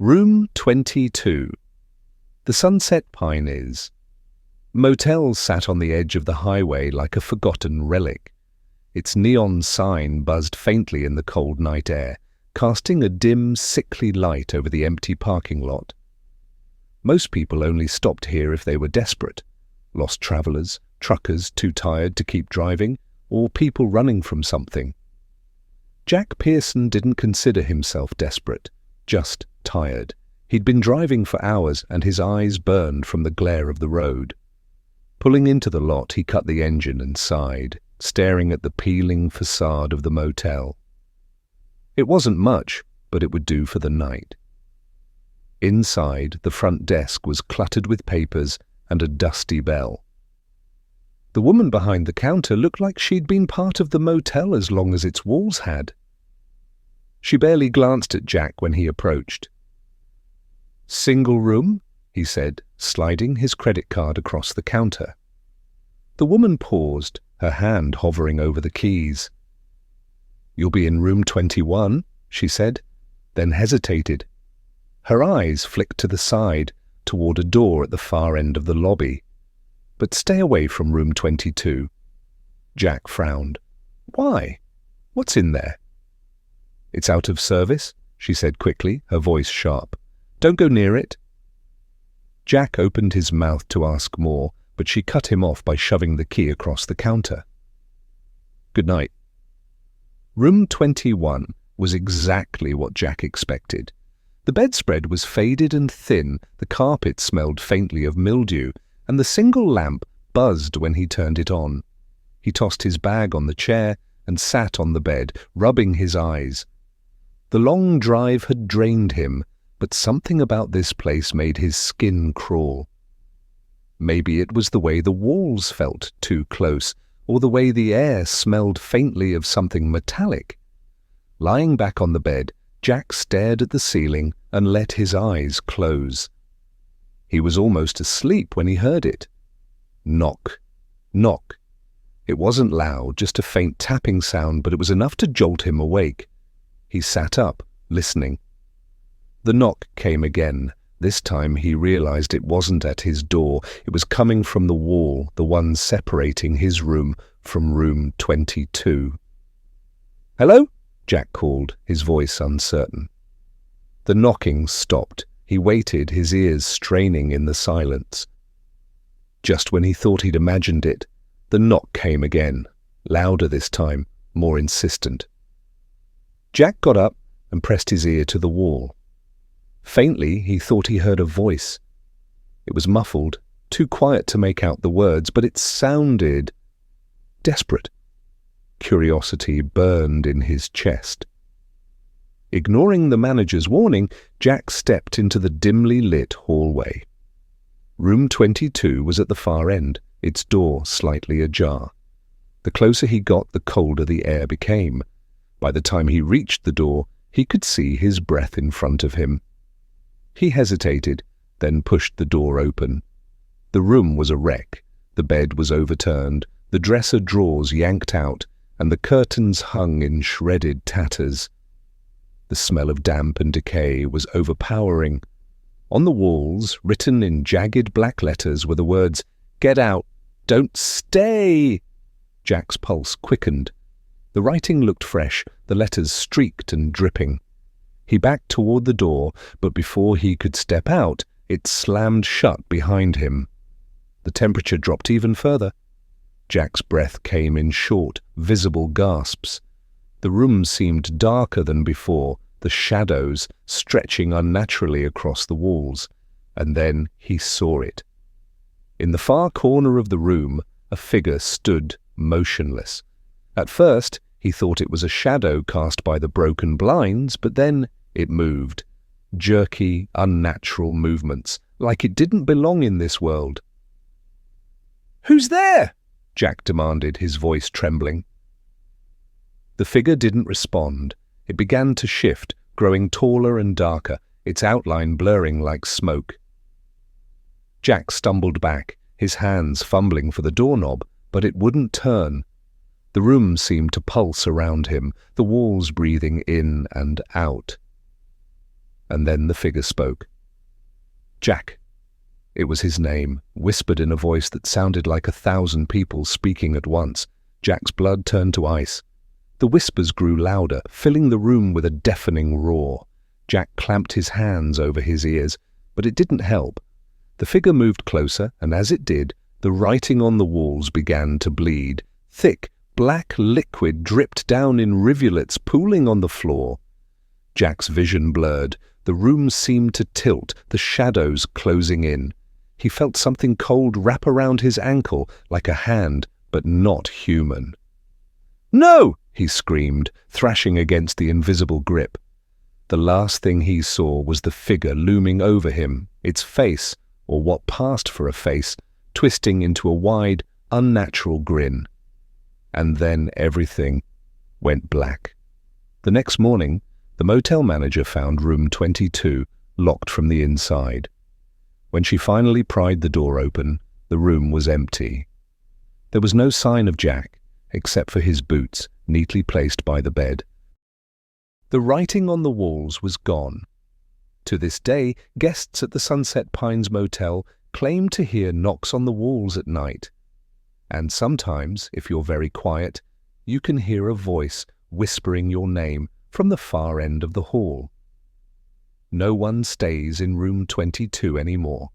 Room 22. The sunset pine is. Motel sat on the edge of the highway like a forgotten relic. Its neon sign buzzed faintly in the cold night air, casting a dim, sickly light over the empty parking lot. Most people only stopped here if they were desperate. Lost travelers, truckers too tired to keep driving, or people running from something. Jack Pearson didn't consider himself desperate, just tired. He'd been driving for hours and his eyes burned from the glare of the road. Pulling into the lot, he cut the engine and sighed, staring at the peeling facade of the motel. It wasn't much, but it would do for the night. Inside, the front desk was cluttered with papers and a dusty bell. The woman behind the counter looked like she'd been part of the motel as long as its walls had. She barely glanced at Jack when he approached. "Single room?" he said, sliding his credit card across the counter. The woman paused, her hand hovering over the keys. "You'll be in room 21, she said, then hesitated. Her eyes flicked to the side, toward a door at the far end of the lobby. "But stay away from room 22. Jack frowned. "Why? What's in there?" "It's out of service," she said quickly, her voice sharp. "Don't go near it." Jack opened his mouth to ask more, but she cut him off by shoving the key across the counter. "Good night." Room 21 was exactly what Jack expected. The bedspread was faded and thin, the carpet smelled faintly of mildew, and the single lamp buzzed when he turned it on. He tossed his bag on the chair and sat on the bed, rubbing his eyes. The long drive had drained him, but something about this place made his skin crawl. Maybe it was the way the walls felt too close, or the way the air smelled faintly of something metallic. Lying back on the bed, Jack stared at the ceiling and let his eyes close. He was almost asleep when he heard it. Knock, knock. It wasn't loud, just a faint tapping sound, but it was enough to jolt him awake. He sat up, listening. The knock came again. This time he realized it wasn't at his door. It was coming from the wall, the one separating his room from room 22. "Hello?" Jack called, his voice uncertain. The knocking stopped. He waited, his ears straining in the silence. Just when he thought he'd imagined it, the knock came again, louder this time, more insistent. Jack got up and pressed his ear to the wall. Faintly, he thought he heard a voice. It was muffled, too quiet to make out the words, but it sounded desperate. Curiosity burned in his chest. Ignoring the manager's warning, Jack stepped into the dimly lit hallway. Room 22 was at the far end, its door slightly ajar. The closer he got, the colder the air became. By the time he reached the door, he could see his breath in front of him. He hesitated, then pushed the door open. The room was a wreck. The bed was overturned, the dresser drawers yanked out, and the curtains hung in shredded tatters. The smell of damp and decay was overpowering. On the walls, written in jagged black letters, were the words, "Get out! Don't stay!" Jack's pulse quickened. The writing looked fresh, the letters streaked and dripping. He backed toward the door, but before he could step out, it slammed shut behind him. The temperature dropped even further. Jack's breath came in short, visible gasps. The room seemed darker than before, the shadows stretching unnaturally across the walls. And then he saw it. In the far corner of the room, a figure stood motionless. At first, he thought it was a shadow cast by the broken blinds, but then it moved. Jerky, unnatural movements, like it didn't belong in this world. "Who's there?" Jack demanded, his voice trembling. The figure didn't respond. It began to shift, growing taller and darker, its outline blurring like smoke. Jack stumbled back, his hands fumbling for the doorknob, but it wouldn't turn. The room seemed to pulse around him, the walls breathing in and out. and then the figure spoke. Jack. It was his name, whispered in a voice that sounded like 1,000 people speaking at once. Jack's blood turned to ice. The whispers grew louder, filling the room with a deafening roar. Jack clamped his hands over his ears, but it didn't help. The figure moved closer, and as it did, the writing on the walls began to bleed. Thick, black liquid dripped down in rivulets, pooling on the floor. Jack's vision blurred. The room seemed to tilt, the shadows closing in. He felt something cold wrap around his ankle, like a hand, but not human. "No!" he screamed, thrashing against the invisible grip. The last thing he saw was the figure looming over him, its face, or what passed for a face, twisting into a wide, unnatural grin. And then everything went black. The next morning, the motel manager found room 22 locked from the inside. When she finally pried the door open, the room was empty. There was no sign of Jack, except for his boots, neatly placed by the bed. The writing on the walls was gone. To this day, guests at the Sunset Pines Motel claim to hear knocks on the walls at night. And sometimes, if you're very quiet, you can hear a voice whispering your name from the far end of the hall. No one stays in room 22 anymore.